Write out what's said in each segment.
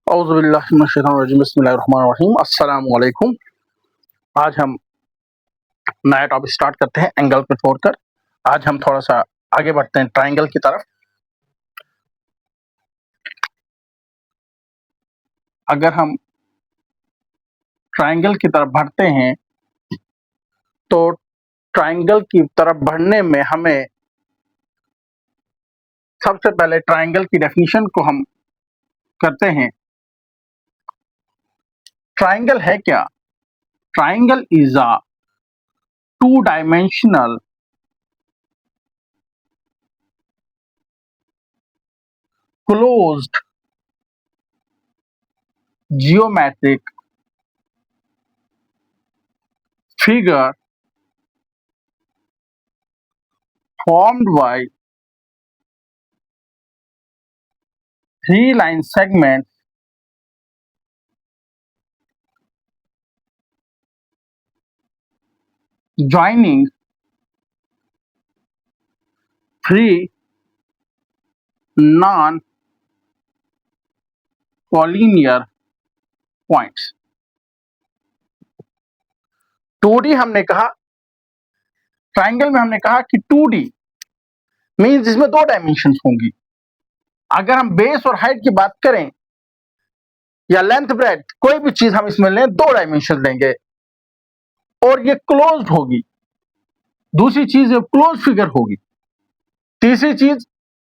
बिस्मिल्लाहिर्रहमानिर्रहीम। अस्सलाम वालेकुम। आज हम नया टॉपिक स्टार्ट करते हैं एंगल को छोड़कर। आज हम थोड़ा सा आगे बढ़ते हैं ट्रायंगल की तरफ। अगर हम ट्रायंगल की तरफ बढ़ते हैं तो ट्रायंगल की तरफ बढ़ने में हमें सबसे पहले ट्रायंगल की डेफिनेशन को हम करते हैं। ट्रायंगल है क्या? Triangle is a two dimensional closed geometric figure formed by three line segments joining three non-collinear points। 2D हमने कहा, ट्रायंगल में हमने कहा कि 2D मीन्स इसमें दो डायमेंशंस होंगी। अगर हम बेस और हाइट की बात करें या लेंथ ब्रेथ कोई भी चीज हम इसमें लें, दो डायमेंशन लेंगे और ये क्लोज्ड होगी। दूसरी चीज ये क्लोज फिगर होगी। तीसरी चीज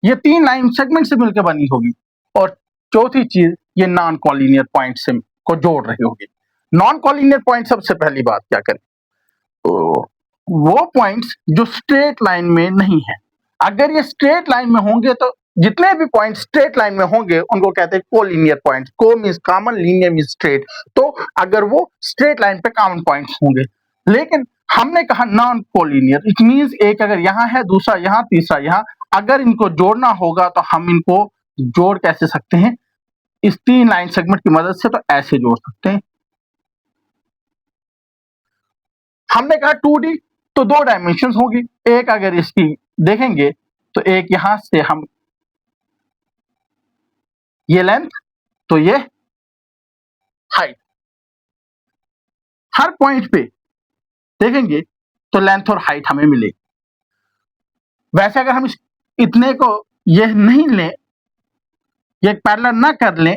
ये तीन लाइन सेगमेंट से मिलकर बनी होगी और चौथी चीज ये नॉन कॉलिनियर पॉइंट से को जोड़ रही होगी। नॉन कॉलिनियर पॉइंट, सबसे पहली बात क्या करें, तो वो पॉइंट्स जो स्ट्रेट लाइन में नहीं है। अगर ये स्ट्रेट लाइन में होंगे तो जितने भी पॉइंट स्ट्रेट लाइन में होंगे उनको कहते हैं कोलिनियर पॉइंट्स। को means common, linear means straight. तो अगर वो स्ट्रेट लाइन पे कॉमन पॉइंट्स होंगे, लेकिन हमने कहा नॉन कोलिनियर, इट मींस एक अगर यहाँ है, दूसरा यहाँ, तीसरा यहाँ, अगर इनको जोड़ना होगा तो हम इनको जोड़ कैसे सकते हैं? इस तीन लाइन सेगमेंट की मदद से। तो ऐसे जोड़ सकते हैं। हमने कहा 2D तो दो डायमेंशंस होगी। एक अगर इसकी देखेंगे तो एक यहां से हम ये लेंथ, तो ये हाइट। हर पॉइंट पे देखेंगे तो लेंथ और हाइट हमें मिलेगी। वैसे अगर हम इतने को ये नहीं लें, ये पैरेलल ना कर लें,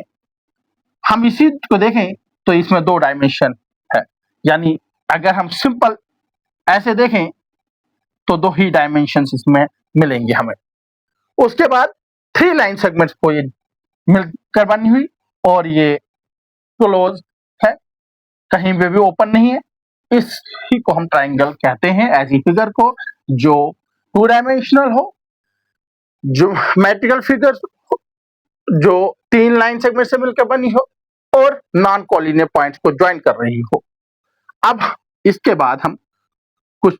हम इसी को देखें तो इसमें दो डायमेंशन है। यानी अगर हम सिंपल ऐसे देखें तो दो ही डायमेंशंस इसमें मिलेंगे हमें। उसके बाद थ्री लाइन सेगमेंट्स को ये मिलकर बनी हुई और ये क्लोज है, कहीं पे भी ओपन नहीं है। इसी को हम ट्रायंगल कहते हैं, ऐसी फिगर को जो टू डायमेंशनल हो, ज्योमेट्रिकल फिगर जो तीन लाइन सेगमेंट से मिलकर बनी हो और नॉन कॉलिनियर पॉइंट्स को ज्वाइन कर रही हो। अब इसके बाद हम कुछ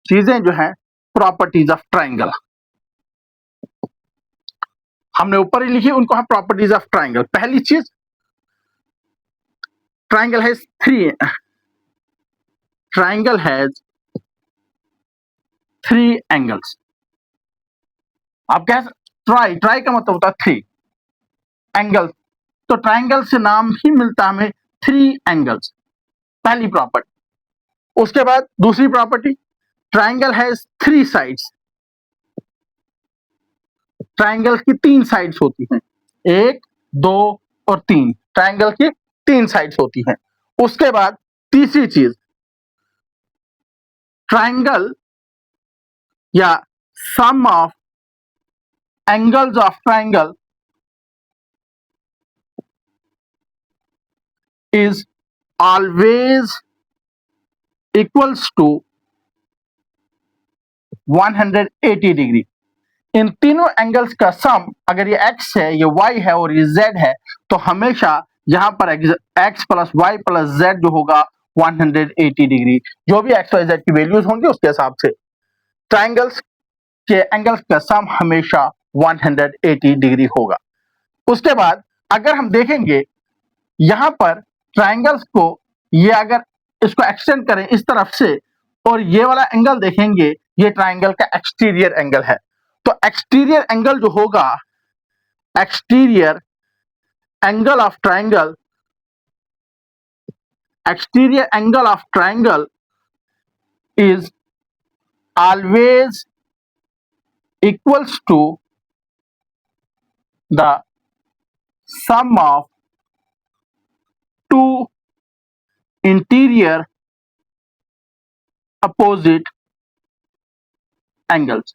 चीजें जो है प्रॉपर्टीज ऑफ ट्रायंगल हमने ऊपर ही लिखी, उनको हम प्रॉपर्टीज ऑफ ट्रायंगल। पहली चीज, ट्रायंगल हैज थ्री एंगल्स। आप कह ट्राई का मतलब होता है थ्री एंगल्स, तो ट्रायंगल से नाम ही मिलता है हमें थ्री एंगल्स, पहली प्रॉपर्टी। उसके बाद दूसरी property, triangle has three sides. Triangle की तीन साइड्स होती हैं, एक, दो और तीन। ट्रायंगल की तीन साइड्स होती हैं। उसके बाद तीसरी चीज, ट्रायंगल या sum of angles of triangle is always equals to 180 degree. इन तीनों एंगल्स का सम, अगर ये x है, ये y है और ये z है, तो हमेशा यहां पर x plus y plus z जो होगा 180 डिग्री। जो भी x, y, z की वैल्यूज होंगी उसके हिसाब से ट्रायंगल्स के एंगल्स का सम हमेशा 180 डिग्री होगा। उसके बाद अगर हम देखेंगे यहां पर ट्रायंगल्स को, ये अगर इसको एक्सटेंड करें इस तरफ से और ये वाला एंगल देखेंगे, ये ट्रायंगल का एक्सटीरियर एंगल है। तो एक्सटीरियर एंगल जो होगा, exterior angle of triangle, exterior angle of triangle is always equals to the sum of two interior opposite angles.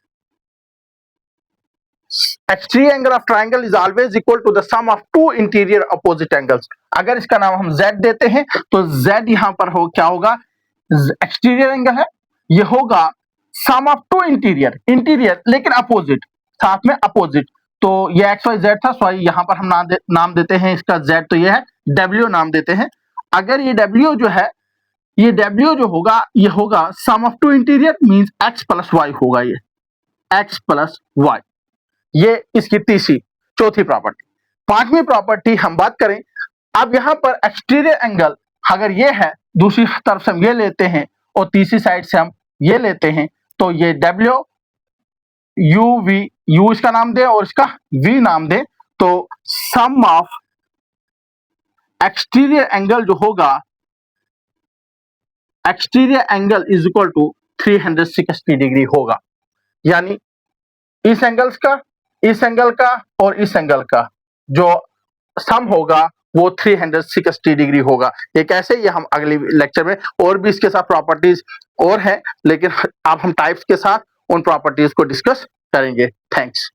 Exterior angle of triangle is always equal to the sum of two interior opposite angles. अगर इसका नाम हम z देते हैं तो z यहां पर क्या होगा, एक्सटीरियर एंगल है, ये होगा सम ऑफ टू इंटीरियर लेकिन अपोजिट, साथ में अपोजिट। तो ये एक्स वाई जेड था, सॉरी यहां पर हम नाम देते हैं इसका z, तो ये है w नाम देते हैं। अगर ये w जो है, ये w जो होगा ये होगा sum of two interior means x plus y होगा, ये x प्लस y। ये इसकी चौथी प्रॉपर्टी। पांचवी प्रॉपर्टी हम बात करें, अब यहां पर एक्सटीरियर एंगल अगर ये है, दूसरी तरफ से हम ये लेते हैं और तीसरी साइड से हम ये लेते हैं, तो ये W U V, U इसका नाम दे और इसका V नाम दे, तो सम ऑफ एक्सटीरियर एंगल जो होगा, exterior angle is equal to 360 degree होगा। यानी इस एंगल्स का, इस एंगल का और इस एंगल का जो सम होगा वो 360 डिग्री होगा। ये कैसे, ये हम अगले लेक्चर में, और भी इसके साथ प्रॉपर्टीज और हैं, लेकिन अब हम टाइप्स के साथ उन प्रॉपर्टीज को डिस्कस करेंगे। थैंक्स।